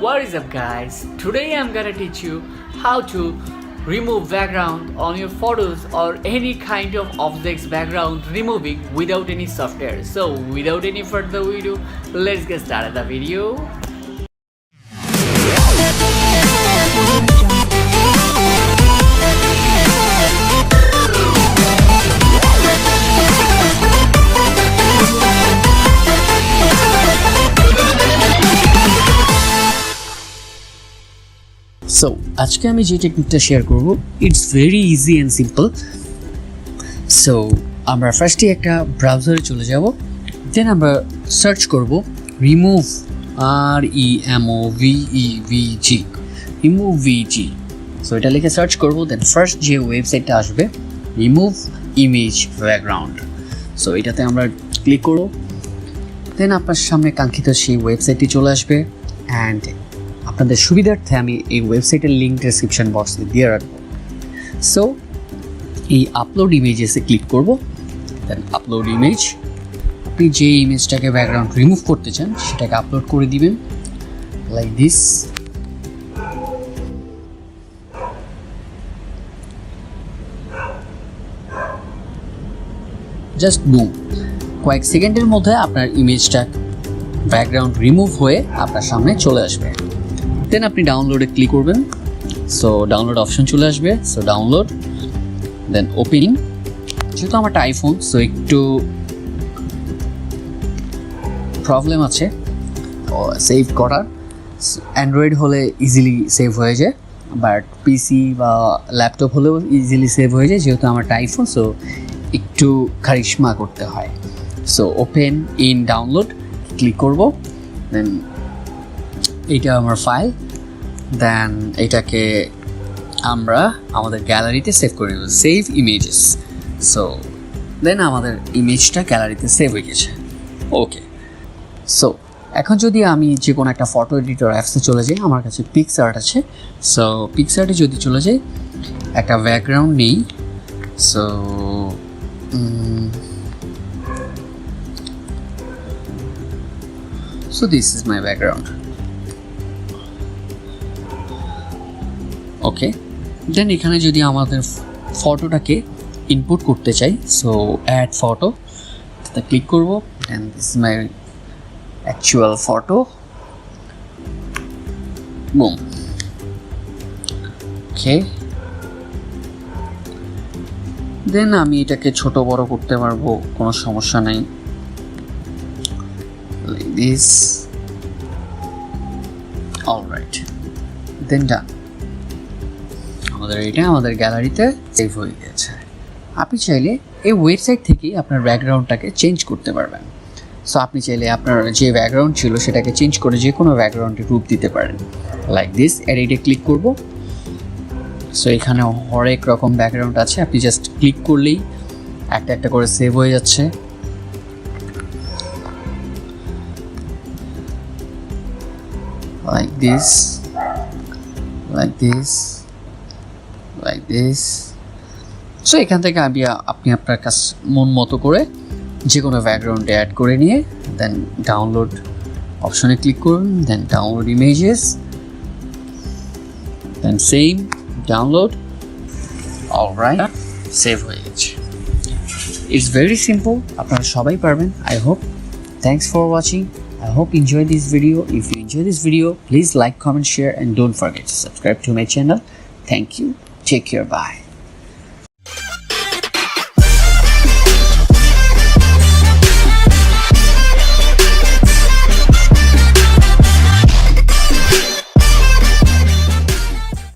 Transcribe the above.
What is up guys? Today I'm gonna teach you how to remove background on your photos or any kind of objects background removing without any software. So without any further ado, let's get started the video. So আজকে আমি যে টেকনিকটা share করব it's very easy and simple. So আমরা ফার্স্টে একটা ব্রাউজারে চলে যাব, দেন আমরা সার্চ করব remove REMOVEVG remove VG। So এটা লিখে সার্চ করব, দেন ফার্স্ট যে ওয়েবসাইটটা আসবে রিমুভ ইমেজ ব্যাকগ্রাউন্ড। সো এটাতে আমরা ক্লিক করব, দেন আপনার সামনে কাঙ্ক্ষিত সেই ওয়েবসাইটটি চলে আসবে। অ্যান্ড আপনাদের সুবিধার্থে আমি এই ওয়েবসাইটের লিঙ্ক ডেসক্রিপশন বক্সে দিয়ে রাখবো। সো এই আপলোড ইমেজেসে ক্লিক করব, দেন আপলোড ইমেজ। আপনি যে ইমেজটাকে ব্যাকগ্রাউন্ড রিমুভ করতে চান সেটাকে আপলোড করে দিবেন লাইক দিস। জাস্ট বুম, কয়েক সেকেন্ডের মধ্যে আপনার ইমেজটা ব্যাকগ্রাউন্ড রিমুভ হয়ে আপনার সামনে চলে আসবে। দেন আপনি ডাউনলোডে ক্লিক করবেন। সো ডাউনলোড অপশন চলে আসবে। So download, then opening. যেহেতু আমারটা আইফোন, সো একটু প্রবলেম আছে সেভ করার। অ্যান্ড্রয়েড হলে ইজিলি সেভ হয়ে যায়, বাট পিসি বা ল্যাপটপ হলেও ইজিলি সেভ হয়ে যায়। যেহেতু আমারটা আইফোন, সো একটু কারিশমা করতে হয়। So open in download click করব, দেন এইটা আমার ফাইল। দেন এটাকে আমরা আমাদের গ্যালারিতে সেভ করে নেব, সেভ ইমেজেস। সো দেন আমাদের ইমেজটা গ্যালারিতে সেভ হয়ে গেছে। ওকে, সো এখন যদি আমি যে কোনো একটা ফটো এডিটর অ্যাপসে চলে যাই, আমার কাছে পিক্সআর্ট আছে। সো পিক্সআর্টে যদি চলে যাই, একটা ব্যাকগ্রাউন্ড নেই। So this is my background. Okay, then এখানে যদি আমাদের ফটোটাকে ইনপুট করতে চাই, সো অ্যাড ফটো তাতে ক্লিক করব, and this is my actual photo. Boom. Okay, then আমি এটাকে ছোট বড় করতে পারবো, কোনো সমস্যা নেই। Like this. Alright, then done. আমাদের এটা আমাদের গ্যালারিতে সেভ হয়ে গেছে। আপনি চাইলে এই ওয়েবসাইট থেকেই আপনার ব্যাকগ্রাউন্ডটাকে চেঞ্জ করতে পারবেন। সো আপনি চাইলে আপনার যে ব্যাকগ্রাউন্ড ছিল সেটাকে চেঞ্জ করে যে কোনো ব্যাকগ্রাউন্ডে রূপ দিতে পারেন লাইক দিস। এডিটে ক্লিক করব। সো এখানে হরেক রকম ব্যাকগ্রাউন্ড আছে, আপনি জাস্ট ক্লিক করলেই একটা একটা করে সেভ হয়ে যাচ্ছে। Like this, like this, like this. So এখান থেকে আপনি আপনার কাছে মন মতো করে যে কোনো ব্যাকগ্রাউন্ডে অ্যাড করে নিয়ে দেন ডাউনলোড অপশনে ক্লিক করুন, দেন ডাউনলোড ইমেজেস, দেন সেম ডাউনলোড। অলরাইট, সেভ হয়ে গেছে। ইটস ভেরি সিম্পল, আপনারা সবাই পারবেন। I hope. Thanks for watching. I hope you enjoy this video. If you enjoy this video, please like, comment, share, and don't forget to subscribe to my channel. Thank you. Take care. Bye.